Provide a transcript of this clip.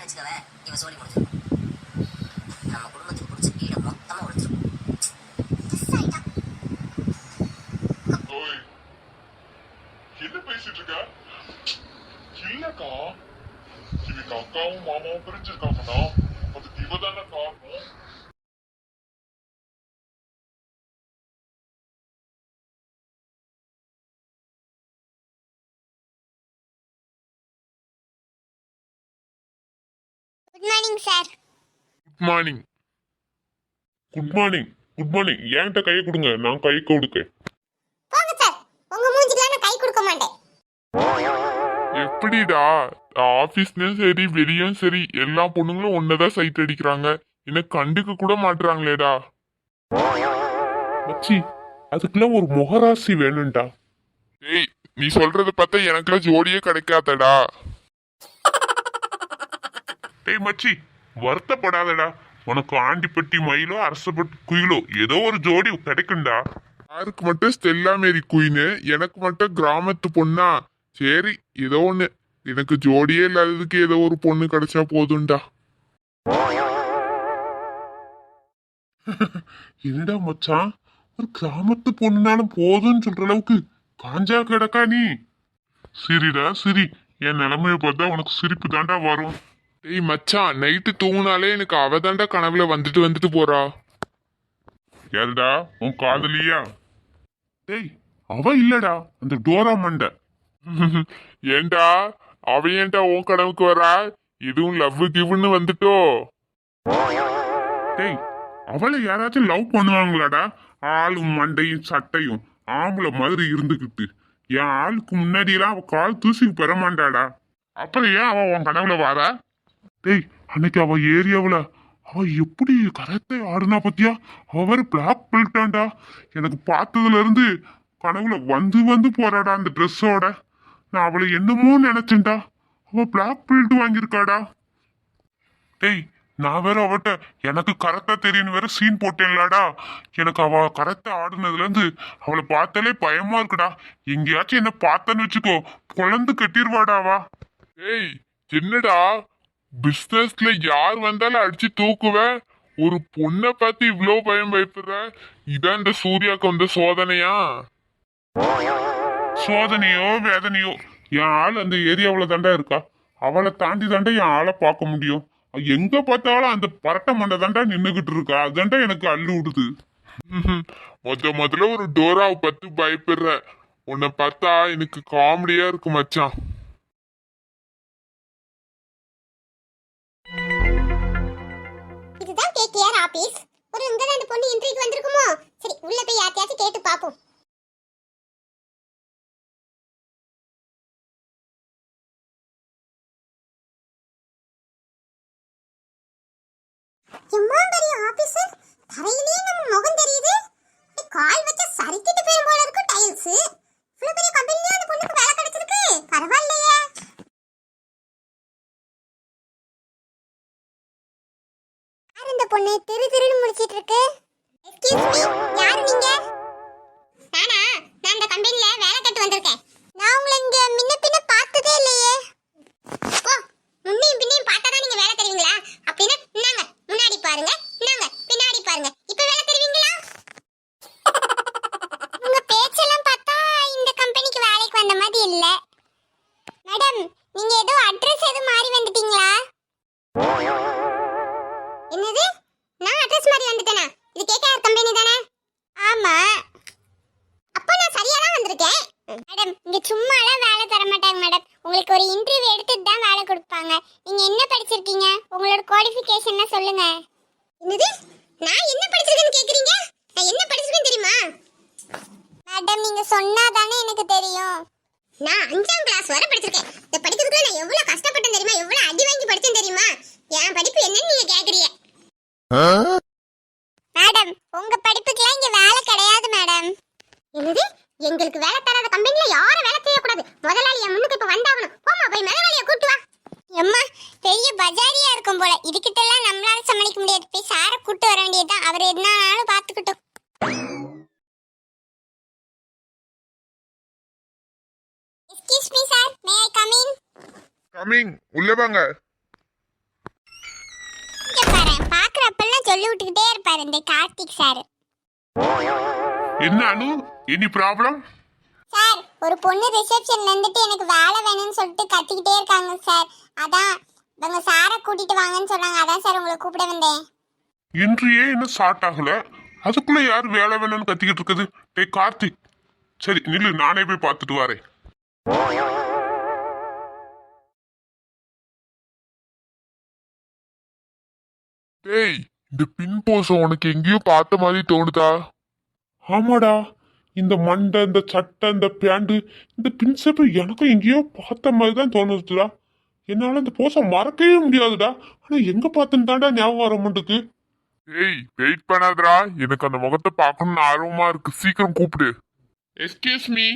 வச்சுக்கவே இவன் சோழி முடிஞ்சிடும். நம்ம குடும்பத்துக்கு பிடிச்ச வீடை மொத்தமா ஒழிச்சிடும். என்ன பேசிட்டு இருக்க? இல்லக்கா, இதுக்கு அக்காவும் மாமாவும் பிரிஞ்சிருக்காங்கன்னா அதுக்கு இவதான காரணம். Good morning sir. Good morning. Good morning. Good morning. என்கிட்ட கையை கொடுங்க, நான் கை கொடுக்க. போங்க சார், உங்க மூஞ்சில நான் கை கொடுக்க மாட்டேன். எப்படிடா, ஆபீஸ்லயும் சரி வெளியும் சரி எல்லா பொண்ணுங்களும் ஒன்னதான் சைட் அடிக்கிறாங்க, என்ன கண்டுக்க கூட மாட்டுறாங்களேடா. மச்சி, அதுக்கெல்லாம் ஒரு முகராசி வேணும்டா. ஏய், நீ சொல்றத பார்த்தா எனக்குலாம் ஜோடியே கிடைக்காதடா. டேய் மச்சி, வருத்தப்படாதடா. உனக்கு ஆண்டிப்பட்டி மயிலோ அரசப்பட்டி குயிலோ ஏதோ ஒரு ஜோடி கிடைக்கும்டா. யாருக்கு மட்டும் ஸ்டெல்லா மேரி குயின்னு, எனக்கு மட்டும் கிராமத்து பொண்ணா? சரி, ஏதோ ஒண்ணு. எனக்கு ஜோடியே இல்லாததுக்கு ஏதோ ஒரு பொண்ணு கிடைச்சா போதும்டா. என்னடா மச்சான், ஒரு கிராமத்து பொண்ணுனாலும் போதும்னு சொல்ற அளவுக்கு காஞ்சா கிடக்கா நீ? சிரிடா சிரி, என் நிலைமைய பார்த்தா உனக்கு சிரிப்பு தாண்டா வரும். டேய் மச்சான், நைட்டு தூங்கினாலே எனக்கு அவ தாண்டா கனவுல வந்துட்டு வந்துட்டு போறா. யாருடா, உன் காதலியா? டேய், அவ இல்லடா, அந்த டோரா மண்டை. ஏண்டா, அவ ஏன்டா உன் கனவுக்கு வரா? இதுவும் லவ் கிவ்னு வந்துட்டோ? டேய், அவளை யாராச்சும் லவ் பண்ணுவாங்களாடா? ஆளும் மண்டையும் சட்டையும் ஆம்பளை மாதிரி இருந்துகிட்டு என் ஆளுக்கு முன்னாடியெல்லாம் அவ கால் தூசிக்கு பெற மாட்டாடா. அப்புறம் ஏன் அவ உன் கனவுல வாரா? டேய், அன்னைக்கு அவ ஏரியாவுல அவ எப்படி கரத்தை ஆடுனா பத்தியா? அவர் பிளாக் பெல்ட்டாண்டா. எனக்கு பார்த்ததுல இருந்து கனவுல வந்து வந்து போறாடா அந்த ட்ரெஸ்ஸோட. நான் அவளை என்னமோ நினைச்சேன்டா. அவ பிளாக் பெல்ட் வாங்கியிருக்காடா. டேய், நான் வேற அவட்ட எனக்கு கரெக்டா தெரியும் வேற சீன் போட்டேன்லடா. எனக்கு அவ கரெக்டா ஆடுனதுல இருந்து அவளை பார்த்தாலே பயமா இருக்குடா. எங்கேயாச்சும் என்ன பார்த்தேன்னு வச்சுக்கோ, குழந்து கட்டிடுவாடாவா. ஏய், என்னடா பிசினஸ்ல யார் வந்தாலும் அடிச்சு தூக்குவ, ஒரு பொண்ணை பார்த்து இவ்வளோ பயம் பயப்படுற? இதான் இந்த சூர்யாவுக்கு வந்த சோதனையா? சோதனையோ வேதனையோ, என் ஆள் அந்த ஏரியாவுல தாண்டா இருக்கா. அவளை தாண்டி தாண்டா என் ஆளை பார்க்க முடியும். எங்க பார்த்தாலும் அந்த பரட்ட மண்டை தாண்டா நின்னுகிட்டு இருக்கா. அதுதாண்டா எனக்கு அள்ளு விடுது. முதல்ல ஒரு டோராவை பார்த்து பயப்படுற. உன்னை பார்த்தா எனக்கு காமெடியா இருக்கு மச்சான். இதுதான் கேகேஆர் ஆபீஸ். ஒரு இங்க அந்த பொண்ணு இன்டர்வியூக்கு வந்திருக்குமோ? சரி, உள்ள போய் யார்கிட்டயாச்சும் கேட்டு பாப்போம். எம்மா பெரிய ஆபீஸ், தரையிலே நம்ம முகம் தெரியுது. கால் வச்ச சரிக்கிட்டு போய் போல இருக்கு டைல்ஸ். இவ்வளவு பெரிய கம்பெனில அந்த பொண்ணுக்கு வேலை கிடைச்சிருக்கு. பரவாயில்லையே. யார் இந்த பொண்ணு திரு திருன்னு முடிச்சிட்டு இருக்கு? எக்ஸ்கியூஸ் மீ, யார் நீங்க? நானா? நான் இந்த கம்பெனில வேலை கேட்டு வந்திருக்கேன். நான் உங்களை இங்க முன்ன பின்ன பார்த்ததே இல்லையே. ஓ, முன்னையும் பின்னையும் பார்த்தா தான் நீங்க வேலை தருவீங்களா? அப்படின்னா இன்னாங்க முன்னாடி பாருங்க, இன்னாங்க பின்னாடி பாருங்க. இப்ப வேலை தருவீங்களா? உங்க பேச்செல்லாம் பார்த்தா இந்த கம்பெனிக்கு வேலைக்கு வந்த மாதிரி இல்ல. மேடம், நீங்க ஏதோ அட்ரஸ் எதுவும் மாறி வந்துட்டீங்களா? என்னது? நான் அட்ரஸ் மாறி வந்துட்டேனா? இது கேகேஆர் கம்பெனி தானே? ஆமா. அப்ப நான் சரியா தான் வந்திருக்கேன். மேடம், இங்க சும்மாலாம் வேலை தர மாட்டாங்க மேடம். உங்களுக்கு ஒரு இன்டர்வியூ எடுத்துட்டு தான் வேலை கொடுப்பாங்க. நீங்க என்ன படிச்சிருக்கீங்க? உங்களோட குவாலிஃபிகேஷன் சொல்லுங்க. என்னது? நான் என்ன படிச்சிருக்கேன்னு கேக்குறீங்க? நான் என்ன படிச்சிருக்கேன் தெரியுமா? மேடம், நீங்க சொன்னா தானே எனக்கு தெரியும். நான் 5ஆம் கிளாஸ் வரை படிச்சிருக்கேன். இந்த படிக்கிறதுக்கு நான் எவ்வளவு கஷ்டப்பட்டேன் தெரியுமா? எவ்வளவு அடி வாங்கி படிச்சேன் தெரியுமா? என் படிப்பு என்னன்னு நீங்க கேக்குறீங்க. மேடம், உங்க படிப்புக்குலாம் இங்க வேலை கிடையாது மேடம். என்னது? எங்களுக்கு வேலை தராத கம்பெனில யாரும் வேலை செய்ய கூடாது. முதலாளி என் முன்னுக்கு இப்ப வந்தாகணும். போமா, போய் முதலாளியை கூட்டி வா. அம்மா, பெரிய பஜாரியா இருக்கும் போல. இதுகிட்ட எல்லாம் நம்மளால சமாளிக்க முடியாது. போய் சார கூட்டி வர வேண்டியதுதான். அவர் என்னாலும் பாத்துக்கிட்டோம். Excuse me sir, may I come in? Coming, உள்ள வாங்க. சொல்லி விட்டுக்கிட்டே இருப்பாரு இந்த கார்த்திக் சார். என்ன அனு, எனி ப்ராப்ளம்? சார் ஒரு பொண்ணு ரிசப்ஷன்ல இருந்துட்டு எனக்கு வேலை வேணும்னு சொல்லிட்டு கத்திக்கிட்டே இருக்காங்க சார். அதான் உங்க சாரை கூட்டிட்டு வாங்கன்னு சொன்னாங்க. அதான் சார் உங்களை கூப்பிட வந்தேன். இன்றையே இன்னும் ஸ்டார்ட் ஆகல, அதுக்குள்ள யார் வேலை வேணும்னு கத்திக்கிட்டு இருக்குது? டேய் கார்த்திக், சரி நில்லு, நானே போய் பார்த்துட்டு வரேன். டேய், இந்த பின் போஸ உனக்கு எங்கேயோ பார்த்த மாதிரி தோணுதா? ஆமாடா, இந்த மண்டை, இந்த சட்டை, இந்த பேண்ட், இந்த பின்செப் எனக்கும் எங்கேயோ பார்த்த மாதிரி தான் தோணுதுடா. என்னால இந்த போஸ மறக்கவே முடியாதுடா. ஆனா எங்க பார்த்தேன்னு தான்டா ஞாபகம் வர மாட்டேங்குது. ஏய் வெயிட் பண்ணாதடா, எனக்கு அந்த முகத்தை பார்க்கணும்னு ஆர்வமா இருக்கு, சீக்கிரம் கூப்பிடு. Excuse me.